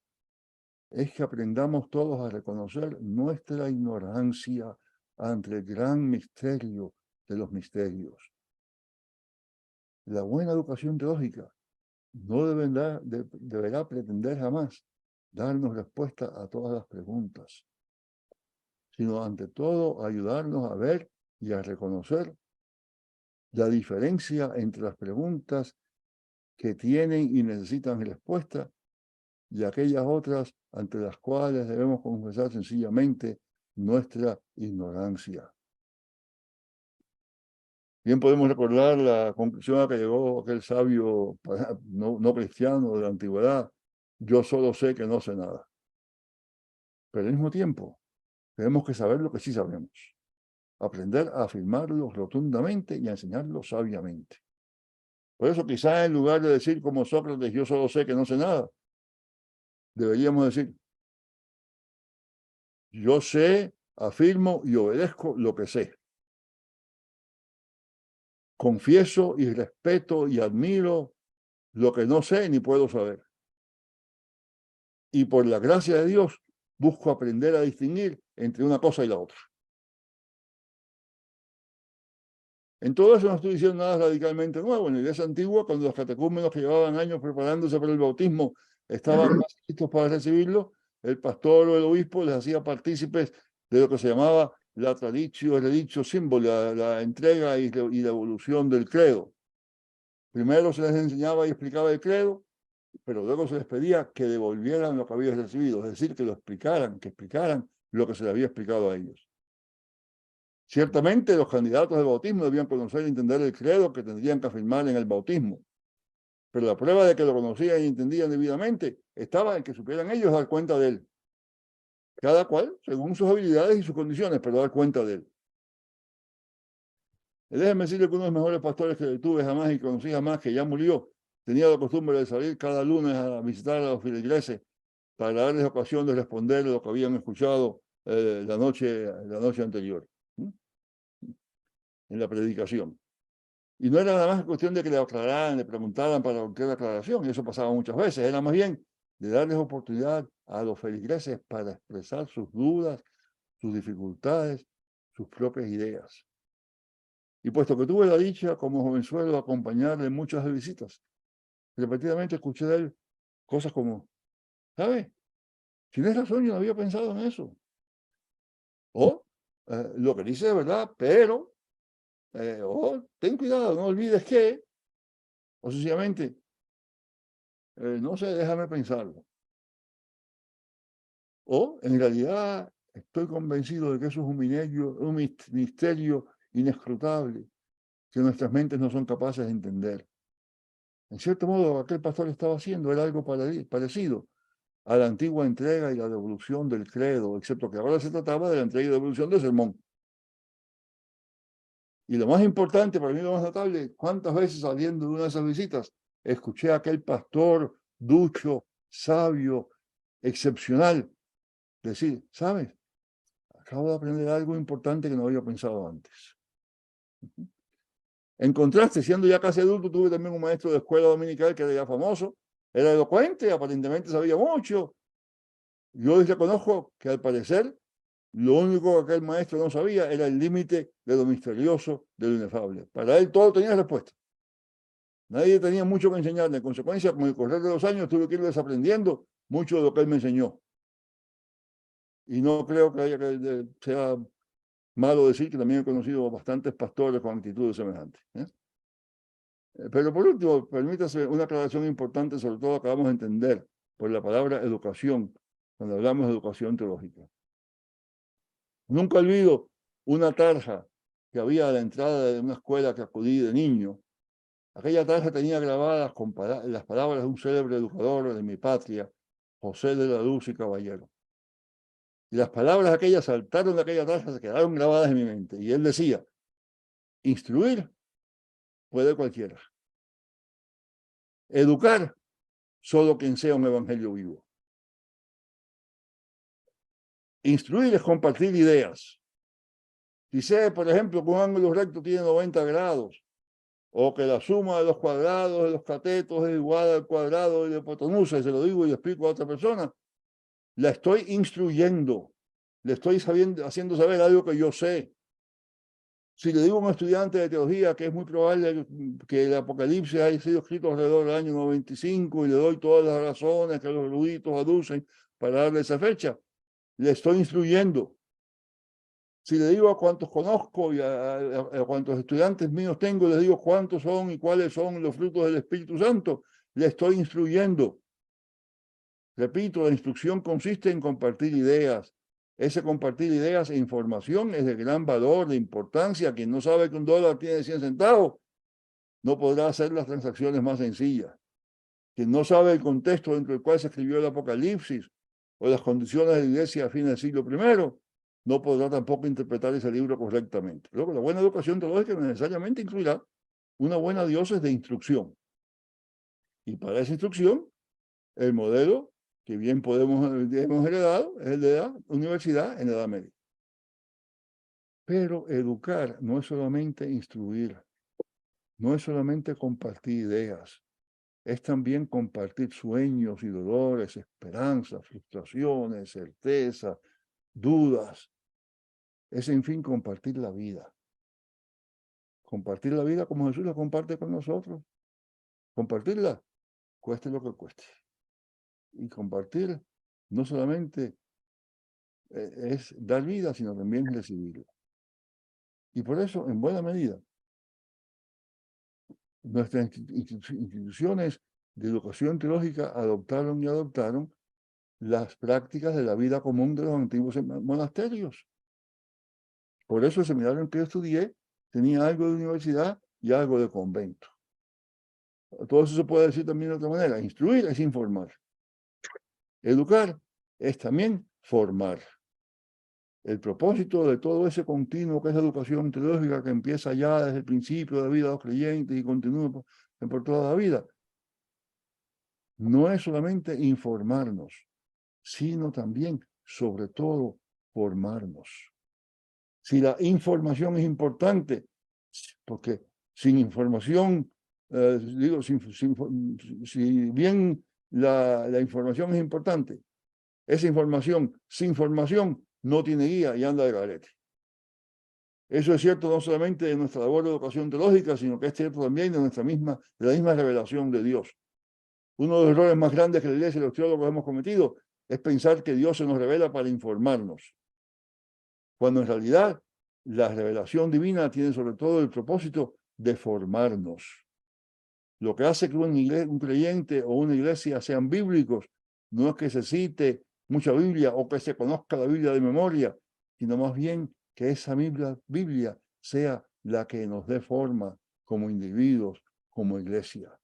es que aprendamos todos a reconocer nuestra ignorancia ante el gran misterio de los misterios. La buena educación teológica no deberá pretender jamás darnos respuesta a todas las preguntas, sino ante todo ayudarnos a ver y a reconocer la diferencia entre las preguntas que tienen y necesitan respuesta y aquellas otras ante las cuales debemos confesar sencillamente nuestra ignorancia. Bien podemos recordar la conclusión a la que llegó aquel sabio no cristiano de la antigüedad: yo solo sé que no sé nada. Pero al mismo tiempo, tenemos que saber lo que sí sabemos, aprender a afirmarlo rotundamente y a enseñarlo sabiamente. Por eso quizás en lugar de decir como Sócrates, yo solo sé que no sé nada, deberíamos decir, yo sé, afirmo y obedezco lo que sé. Confieso y respeto y admiro lo que no sé ni puedo saber. Y por la gracia de Dios, busco aprender a distinguir entre una cosa y la otra. En todo eso no estoy diciendo nada radicalmente nuevo. En la iglesia antigua, cuando los catecúmenos que llevaban años preparándose para el bautismo estaban más listos para recibirlo, el pastor o el obispo les hacía partícipes de lo que se llamaba la traditio hereditio symbol, la entrega y la evolución del credo. Primero se les enseñaba y explicaba el credo, pero luego se les pedía que devolvieran lo que habían recibido, es decir, que explicaran lo que se les había explicado a ellos. Ciertamente los candidatos al bautismo debían conocer y entender el credo que tendrían que afirmar en el bautismo, pero la prueba de que lo conocían y entendían debidamente estaba en que supieran ellos dar cuenta de él. Cada cual según sus habilidades y sus condiciones, pero dar cuenta de él. Déjenme decirle que uno de los mejores pastores que tuve jamás y conocí jamás, que ya murió, tenía la costumbre de salir cada lunes a visitar a los feligreses para darles ocasión de responder lo que habían escuchado la noche anterior, en la predicación. Y no era nada más cuestión de que le aclararan, le preguntaran para cualquier aclaración, y eso pasaba muchas veces, era más bien de darles oportunidad a los feligreses para expresar sus dudas, sus dificultades, sus propias ideas. Y puesto que tuve la dicha como jovenzuelo de acompañarle en muchas visitas, repetidamente escuché de él cosas como, ¿sabe? Tienes razón, yo no había pensado en eso. O, lo que dice es verdad, pero, ten cuidado, no olvides que, o sencillamente, no sé, déjame pensarlo. O, en realidad, estoy convencido de que eso es un misterio inescrutable que nuestras mentes no son capaces de entender. En cierto modo, aquel pastor estaba haciendo era algo parecido a la antigua entrega y la devolución del credo, excepto que ahora se trataba de la entrega y devolución del sermón. Y lo más importante, para mí lo más notable, cuántas veces saliendo de una de esas visitas, escuché a aquel pastor ducho, sabio, excepcional, decir, ¿sabes? Acabo de aprender algo importante que no había pensado antes. En contraste, siendo ya casi adulto, tuve también un maestro de escuela dominical que era ya famoso, era elocuente, aparentemente sabía mucho. Yo les reconozco que al parecer lo único que aquel maestro no sabía era el límite de lo misterioso, de lo inefable. Para él todo tenía respuesta. Nadie tenía mucho que enseñarle. En consecuencia, con el correr de los años tuve que ir desaprendiendo mucho de lo que él me enseñó. Y no creo que sea malo decir que también he conocido bastantes pastores con actitudes semejantes. Pero por último, permítase una aclaración importante, sobre todo acabamos de entender por la palabra educación, cuando hablamos de educación teológica. Nunca olvido una tarja que había a la entrada de una escuela que acudí de niño. Aquella tarja tenía grabadas las palabras de un célebre educador de mi patria, José de la Luz y Caballero. Y las palabras aquellas saltaron de aquella tarja, se quedaron grabadas en mi mente. Y él decía, instruir puede cualquiera. Educar, solo quien sea un evangelio vivo. Instruir es compartir ideas. Si sé, por ejemplo, que un ángulo recto tiene 90 grados, o que la suma de los cuadrados de los catetos es igual al cuadrado de la hipotenusa, y se lo digo y lo explico a otra persona, la estoy instruyendo, le estoy haciendo saber algo que yo sé. Si le digo a un estudiante de teología que es muy probable que el Apocalipsis haya sido escrito alrededor del año 95 y le doy todas las razones que los eruditos aducen para darle esa fecha, le estoy instruyendo. Si le digo a cuántos conozco y a cuántos estudiantes míos tengo, les digo cuántos son y cuáles son los frutos del Espíritu Santo, le estoy instruyendo. Repito, la instrucción consiste en compartir ideas, Ese compartir ideas e información es de gran valor, de importancia. Quien no sabe que un dólar tiene 100 centavos, no podrá hacer las transacciones más sencillas. Quien no sabe el contexto dentro del cual se escribió el Apocalipsis o las condiciones de la iglesia a fines del siglo I, no podrá tampoco interpretar ese libro correctamente. Luego, la buena educación teológica necesariamente incluirá una buena diócesis de instrucción. Y para esa instrucción, el modelo que bien hemos heredado es el de la universidad en la Edad Media. Pero educar no es solamente instruir, no es solamente compartir ideas, es también compartir sueños y dolores, esperanzas, frustraciones, certezas, dudas. Es, en fin, compartir la vida. Compartir la vida como Jesús la comparte con nosotros. Compartirla, cueste lo que cueste. Y compartir no solamente es dar vida, sino también recibirla. Y por eso, en buena medida, nuestras instituciones de educación teológica adoptaron las prácticas de la vida común de los antiguos monasterios. Por eso el seminario en que yo estudié tenía algo de universidad y algo de convento. Todo eso se puede decir también de otra manera. Instruir es informar. Educar es también formar. El propósito de todo ese continuo que es la educación teológica que empieza ya desde el principio de la vida de los creyentes y continúa por toda la vida, no es solamente informarnos, sino también, sobre todo, formarnos. Si la información es importante, porque sin información, si bien la información es importante, esa información sin formación no tiene guía y anda de garete. Eso es cierto no solamente de nuestra labor de educación teológica, sino que es cierto también de la misma revelación de Dios. Uno de los errores más grandes que la iglesia y los teólogos hemos cometido es pensar que Dios se nos revela para informarnos, cuando en realidad la revelación divina tiene sobre todo el propósito de formarnos. Lo que hace que un creyente o una iglesia sean bíblicos no es que se cite mucha Biblia o que se conozca la Biblia de memoria, sino más bien que esa Biblia sea la que nos dé forma como individuos, como iglesia.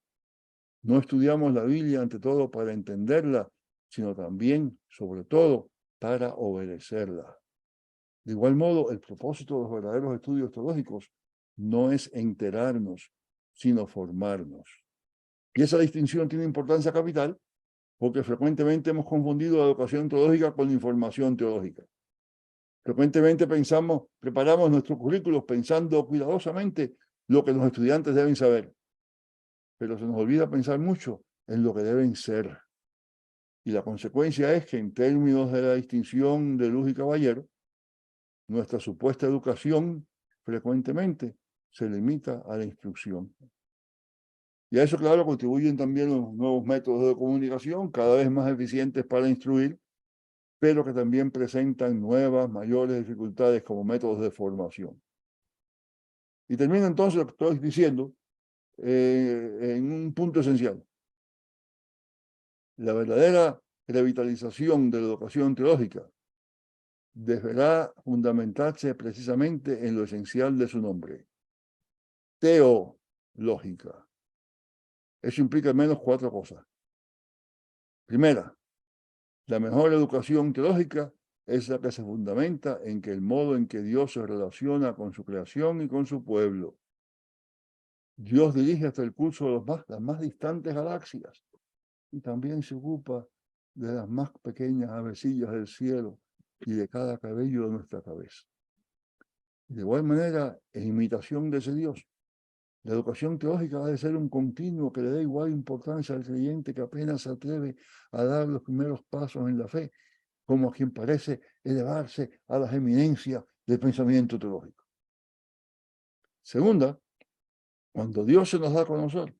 No estudiamos la Biblia ante todo para entenderla, sino también, sobre todo, para obedecerla. De igual modo, el propósito de los verdaderos estudios teológicos no es enterarnos, sino formarnos. Y esa distinción tiene importancia capital porque frecuentemente hemos confundido la educación teológica con la información teológica. Frecuentemente preparamos nuestros currículos pensando cuidadosamente lo que los estudiantes deben saber, pero se nos olvida pensar mucho en lo que deben ser. Y la consecuencia es que en términos de la distinción de luz y caballero, nuestra supuesta educación frecuentemente se limita a la instrucción. Y a eso, claro, contribuyen también los nuevos métodos de comunicación, cada vez más eficientes para instruir, pero que también presentan nuevas, mayores dificultades como métodos de formación. Y termino entonces lo que estoy diciendo en un punto esencial. La verdadera revitalización de la educación teológica deberá fundamentarse precisamente en lo esencial de su nombre: teológica. Eso implica al menos 4 cosas. Primera, la mejor educación teológica es la que se fundamenta en que el modo en que Dios se relaciona con su creación y con su pueblo. Dios dirige hasta el curso de las más distantes galaxias y también se ocupa de las más pequeñas avecillas del cielo y de cada cabello de nuestra cabeza. De igual manera, en imitación de ese Dios, la educación teológica ha de ser un continuo que le dé igual importancia al creyente que apenas se atreve a dar los primeros pasos en la fe, como a quien parece elevarse a las eminencias del pensamiento teológico. Segunda, cuando Dios se nos da a conocer,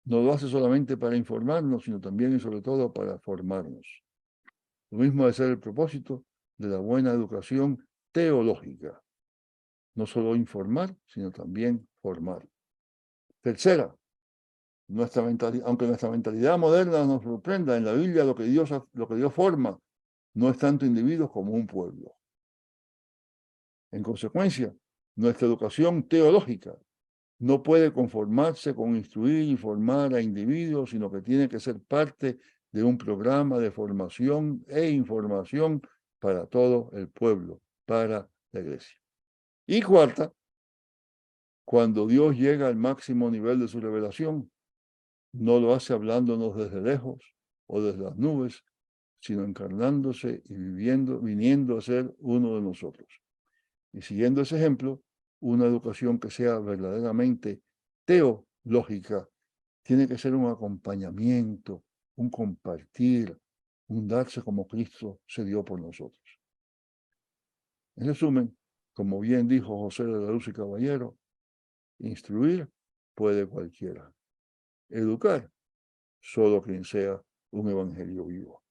no lo hace solamente para informarnos, sino también y sobre todo para formarnos. Lo mismo debe ser el propósito de la buena educación teológica. No solo informar, sino también formar. Tercera, aunque nuestra mentalidad moderna nos sorprenda, en la Biblia lo que Dios forma no es tanto individuos como un pueblo. En consecuencia, nuestra educación teológica no puede conformarse con instruir y formar a individuos, sino que tiene que ser parte de un programa de formación e información para todo el pueblo, para la iglesia. Y cuarta, cuando Dios llega al máximo nivel de su revelación, no lo hace hablándonos desde lejos o desde las nubes, sino encarnándose y viniendo a ser uno de nosotros. Y siguiendo ese ejemplo, una educación que sea verdaderamente teológica tiene que ser un acompañamiento, un compartir, un darse como Cristo se dio por nosotros. En resumen, como bien dijo José de la Luz y Caballero, instruir puede cualquiera. Educar, solo quien sea un evangelio vivo.